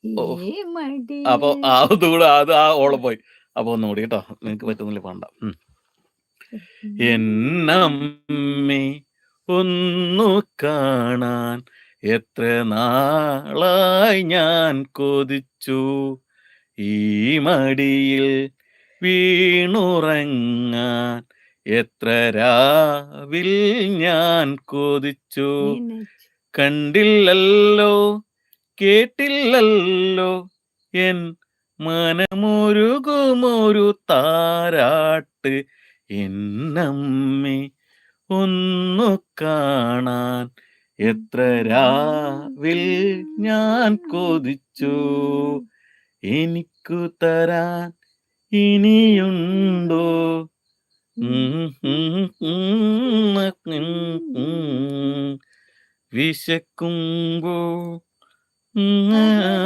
ഈ ഓ അപ്പൊ മടിയിൽ അതുകൂടെ ആ ഓളം പോയി. അപ്പൊ ഒന്നുകൂടി കേട്ടോ, നിങ്ങക്ക് പറ്റുന്നില്ല പാണ്ട. എന്നമ്മേ ഒന്നു കാണാൻ എത്ര നാളായി ഞാൻ കൊതിച്ചു, ഈ മടിയിൽ വീണുറങ്ങാൻ എത്ര രാവിൽ ഞാൻ കൊതിച്ചു. നിനച്ചു കണ്ടില്ലല്ലോ കേട്ടില്ലല്ലോ എൻ മനമൊരുകുമൊരു താരാട്ട്, എന്നമ്മേ ഒന്നു കാണാൻ എത്ര രാവിൽ ഞാൻ കൊതിച്ചു, എനിക്കു തരാൻ ഇനിയുണ്ടോ വിശക്കുമ്പോൾ